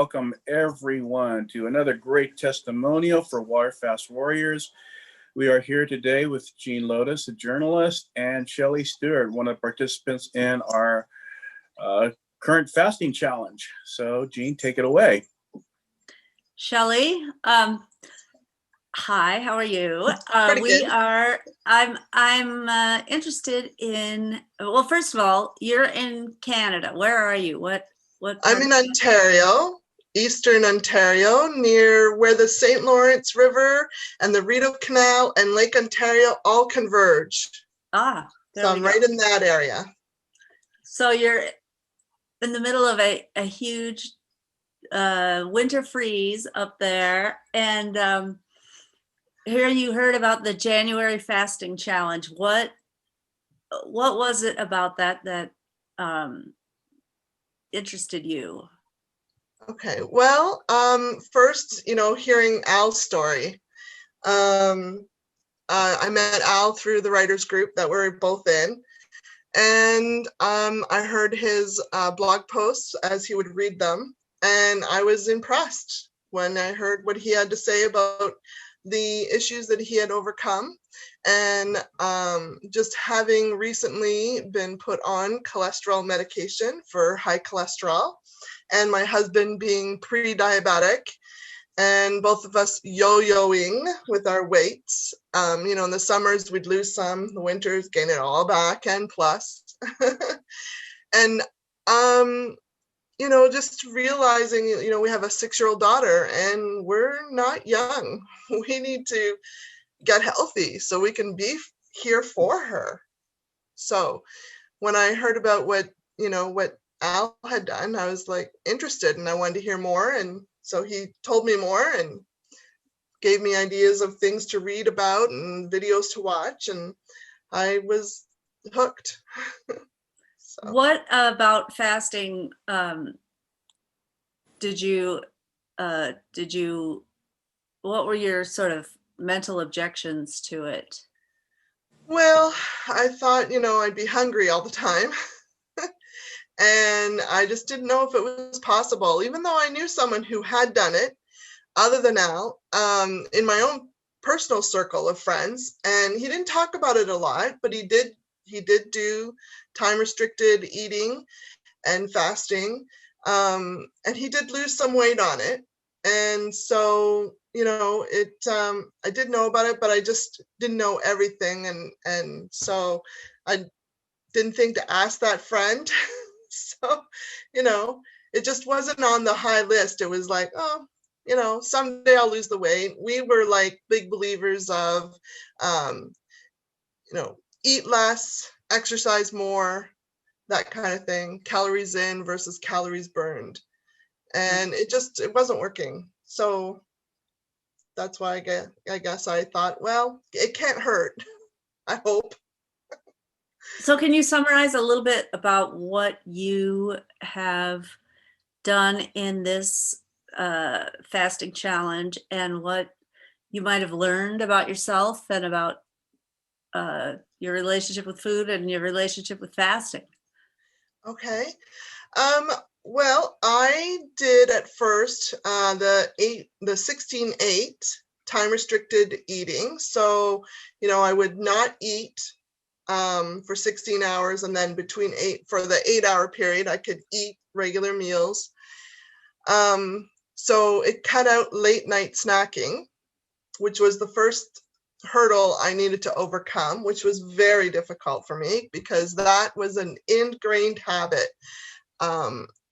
welcome everyone to another great testimonial for Water Fast Warriors. We are here today with Jean Lotus, a journalist, and Shelly Srewart, one of the participants in our current fasting challenge. So, Jean, take it away. Shelly, hi, how are you? Pretty good. I'm interested in, well, first of all, you're in Canada. Where are you? What I'm in Ontario, Eastern Ontario, near where the St. Lawrence River and the Rideau Canal and Lake Ontario all converge. So I'm right in that area. So you're in the middle of a huge winter freeze up there, and here you heard about the January fasting challenge. What was it about that interested you? Okay, well, first, hearing Al's story. I met Al through the writers group that we're both in, and I heard his blog posts as he would read them, and I was impressed when I heard what he had to say about the issues that he had overcome. And just having recently been put on cholesterol medication for high cholesterol, and my husband being pre-diabetic, and both of us yo-yoing with our weights. In the summers we'd lose some, the winters gain it all back and plus. And just realizing, we have a 6-year-old daughter and we're not young. We need to get healthy so we can be here for her. So when I heard about what Al had done, I was like interested and I wanted to hear more. And so he told me more and gave me ideas of things to read about and videos to watch, and I was hooked. So. What about fasting what were your sort of mental objections to it? Well, I thought, I'd be hungry all the time. And I just didn't know if it was possible, even though I knew someone who had done it, other than Al, in my own personal circle of friends. And he didn't talk about it a lot, but he did do time restricted eating and fasting. And he did lose some weight on it. And so, I did know about it, but I just didn't know everything. And so I didn't think to ask that friend. So, it just wasn't on the high list. It was like, oh, someday I'll lose the weight. We were like big believers of, eat less, exercise more, that kind of thing, calories in versus calories burned. And it wasn't working. So that's why I guess I thought, well, it can't hurt, I hope. So can you summarize a little bit about what you have done in this fasting challenge and what you might have learned about yourself and about your relationship with food and your relationship with fasting? Okay. Well, I did at first the 16-8 time restricted eating. So, I would not eat for 16 hours, and then between for the 8-hour period, I could eat regular meals. So it cut out late night snacking, which was the first hurdle I needed to overcome, which was very difficult for me because that was an ingrained habit.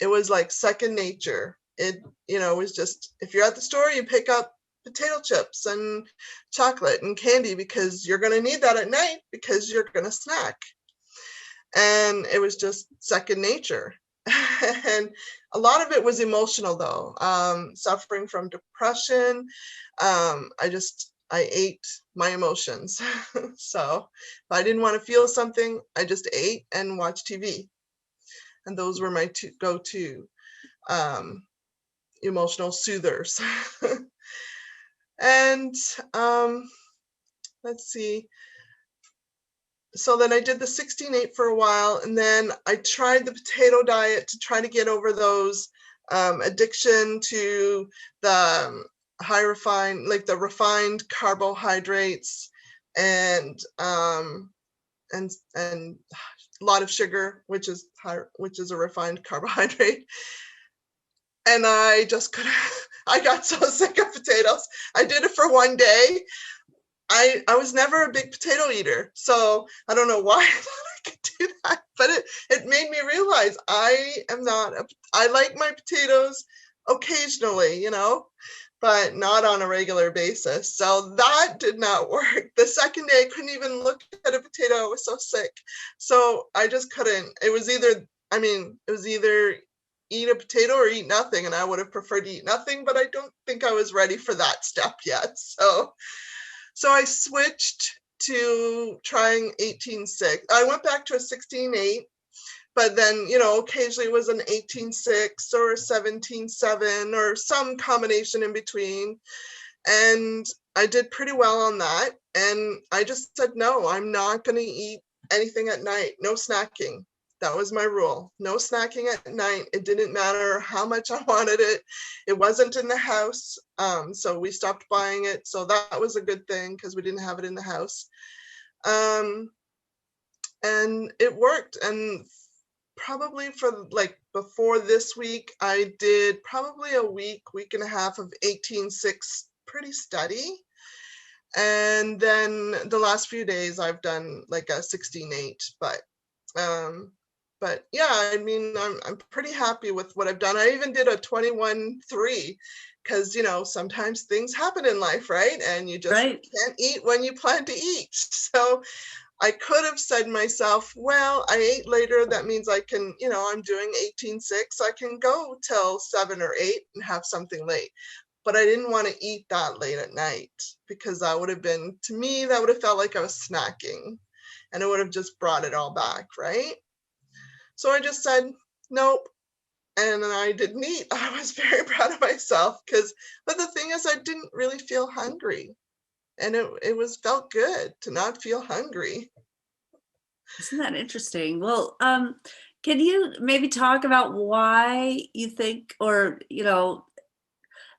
It was like second nature. It was just, if you're at the store, you pick up potato chips and chocolate and candy because you're going to need that at night because you're going to snack. And it was just second nature. And a lot of it was emotional though, suffering from depression. I ate my emotions. So if I didn't want to feel something, I just ate and watched TV. And those were my two go-to emotional soothers. And let's see. So then I did the 16-8 for a while, and then I tried the potato diet to try to get over those addiction to the the refined carbohydrates and a lot of sugar, which is a refined carbohydrate. And I just couldn't, I got so sick of potatoes. I did it for one day. I was never a big potato eater, so I don't know why I thought I could do that, but it made me realize I like my potatoes occasionally, but not on a regular basis. So that did not work. The second day, I couldn't even look at a potato. I was so sick. So I just couldn't. It was either eat a potato or eat nothing, and I would have preferred to eat nothing, but I don't think I was ready for that step yet. So I switched to trying 18-6. I went back to a 16-8, but then, occasionally it was an 18-6 or a 17-7 or some combination in between. And I did pretty well on that. And I just said, no, I'm not going to eat anything at night. No snacking. That was my rule. No snacking at night. It didn't matter how much I wanted it. It wasn't in the house. So we stopped buying it. So that was a good thing because we didn't have it in the house. And it worked. And probably for before this week, I did probably a week and a half of 18-6 pretty steady. And then the last few days I've done like a 16-8, but yeah, I mean, I'm pretty happy with what I've done. I even did a 21-3 because, sometimes things happen in life, right? And you just can't eat when you plan to eat. So I could have said myself, well, I ate later. That means I can, I'm doing 18-6. I can go till 7 or 8 and have something late. But I didn't want to eat that late at night because that would have been, to me, that would have felt like I was snacking and it would have just brought it all back, right? So I just said, nope. And then I didn't eat. I was very proud of myself but the thing is, I didn't really feel hungry. And it felt good to not feel hungry. Isn't that interesting? Well, can you maybe talk about why you think, or,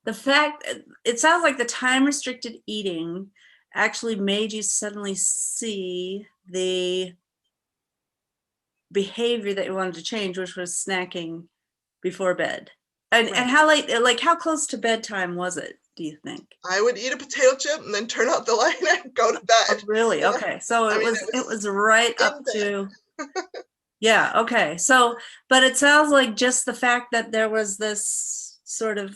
the fact, it sounds like the time restricted eating actually made you suddenly see the behavior that you wanted to change, which was snacking before bed. And how late, how close to bedtime was it, do you think? I would eat a potato chip and then turn out the light and go to bed. Oh, really? Okay. So it was right up to, yeah. Okay. So, but it sounds like just the fact that there was this sort of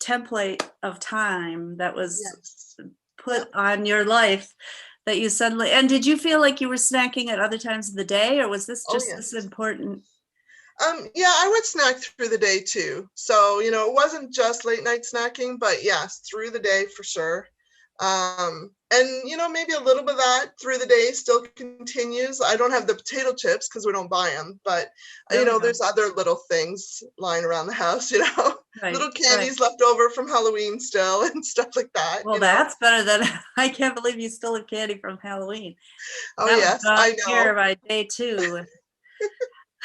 template of time that was put on your life that you suddenly, and did you feel like you were snacking at other times of the day, or was this just this important? Yeah, I would snack through the day too. So, it wasn't just late night snacking, but yes, through the day for sure. And, maybe a little bit of that through the day still continues. I don't have the potato chips because we don't buy them, but, there's other little things lying around the house, little candies left over from Halloween still and stuff like that. Well, that's better than, I can't believe you still have candy from Halloween. Oh, yes, I know. Here by day 2.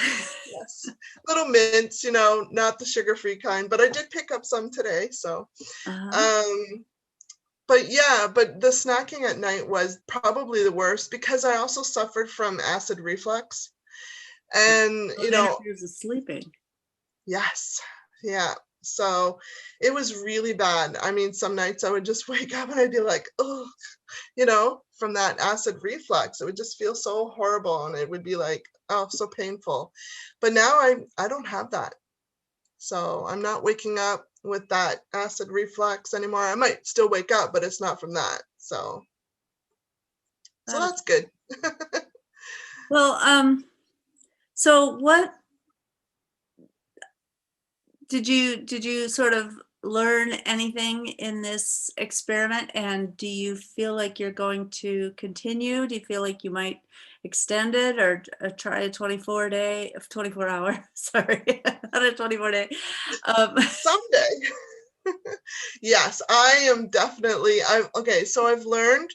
Yes, little mints, not the sugar-free kind, but I did pick up some today. So, but the snacking at night was probably the worst because I also suffered from acid reflux, and interferes with sleeping. Yes, yeah. So it was really bad. I mean, some nights I would just wake up and I'd be like, oh, from that acid reflux, it would just feel so horrible, and it would be like, oh, so painful. But now I don't have that. So I'm not waking up with that acid reflux anymore. I might still wake up, but it's not from that. So that's good. Well, so what did you sort of learn anything in this experiment, and do you feel like you're going to continue? Do you feel like you might extend it or try a 24 hour, sorry, not a 24 day. Someday. Yes, I am definitely, so I've learned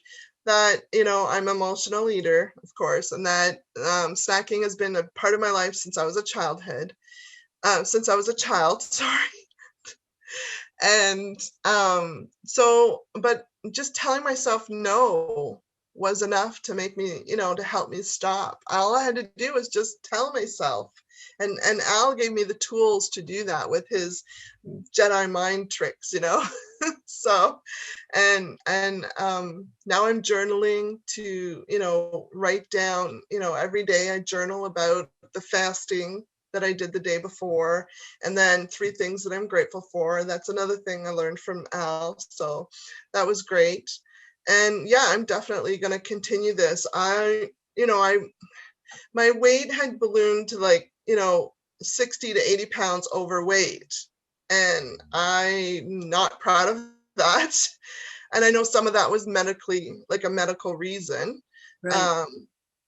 that, I'm an emotional eater, of course, and that snacking has been a part of my life since I was a childhood. since I was a child. Sorry. And so, but just telling myself no was enough to make me, to help me stop. All I had to do was just tell myself. And Al gave me the tools to do that with his Jedi mind tricks, So, and now I'm journaling to, write down, every day I journal about the fasting that I did the day before, and then 3 things that I'm grateful for. That's another thing I learned from Al. So that was great. And yeah, I'm definitely going to continue this. My weight had ballooned to 60 to 80 pounds overweight. And I'm not proud of that. And I know some of that was medically, like a medical reason. Right.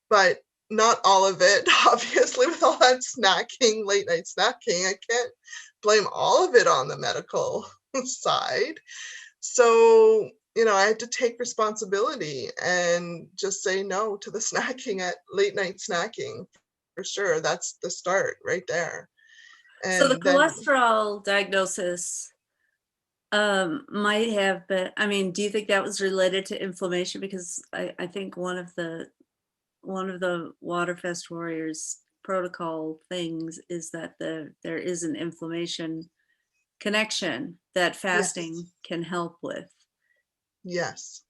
But not all of it, obviously, with all that snacking, late night snacking. I can't blame all of it on the medical side. So, I had to take responsibility and just say no to the snacking at late night snacking. For sure. That's the start right there. So the And then, cholesterol diagnosis might have been, I mean, do you think that was related to inflammation? Because I think one of the Waterfest Warriors protocol things is that there is an inflammation connection that fasting yes, can help with. yes,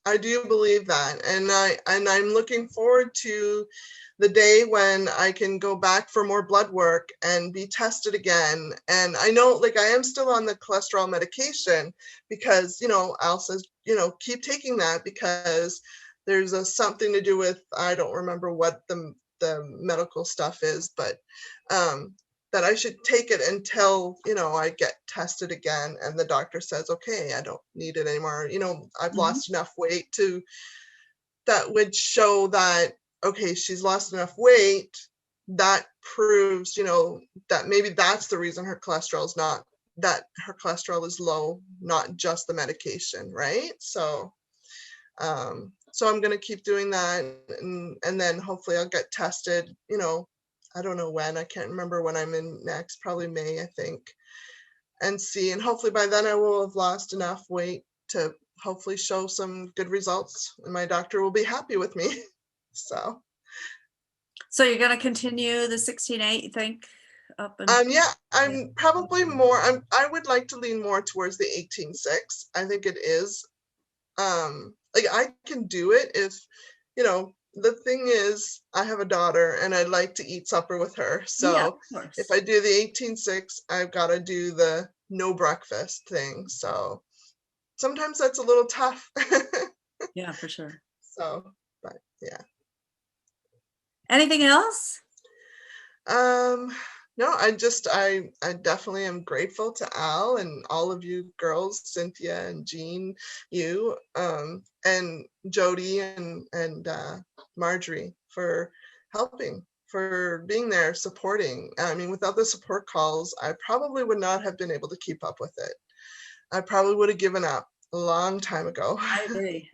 I do believe that. And I'm looking forward to the day when I can go back for more blood work and be tested again. And I know, I am still on the cholesterol medication because, Al says, keep taking that because there's something to do with, I don't remember what the medical stuff is, but that I should take it until, I get tested again. And the doctor says, okay, I don't need it anymore. I've lost enough weight that would show that, okay, she's lost enough weight. That proves, that maybe that's the reason her cholesterol is low, not just the medication, right? So I'm going to keep doing that, and then hopefully I'll get tested, I don't know when, I can't remember when I'm in next, probably May, I think, and see, and hopefully by then I will have lost enough weight to hopefully show some good results and my doctor will be happy with me. So you're going to continue the 16-8, you think? yeah, I'm probably more, I would like to lean more towards the 18-6. I think it is I can do it if, the thing is, I have a daughter and I'd like to eat supper with her. So if I do the 18-6, I've got to do the no breakfast thing. So sometimes that's a little tough. Yeah, for sure. So, but yeah. Anything else? No, I definitely am grateful to Al and all of you girls, Cynthia and Jean, you, and Jody and Marjorie for helping, for being there, supporting. I mean, without the support calls, I probably would not have been able to keep up with it. I probably would have given up a long time ago. I agree.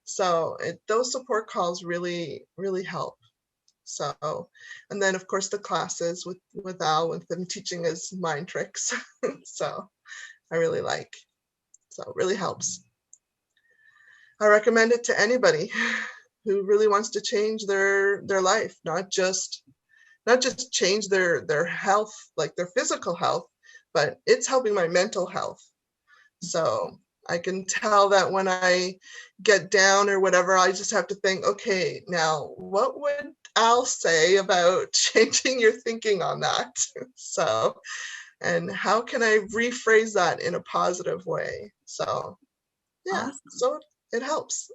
So those support calls really, really help. So, and then of course the classes with Al, with them teaching his mind tricks. So I really like, so it really helps. I recommend it to anybody who really wants to change their life, not just change their health, like their physical health, but it's helping my mental health. So I can tell that when I get down or whatever, I just have to think, okay, now what would Al say about changing your thinking on that? So, and how can I rephrase that in a positive way? So, yeah, Awesome. so it helps.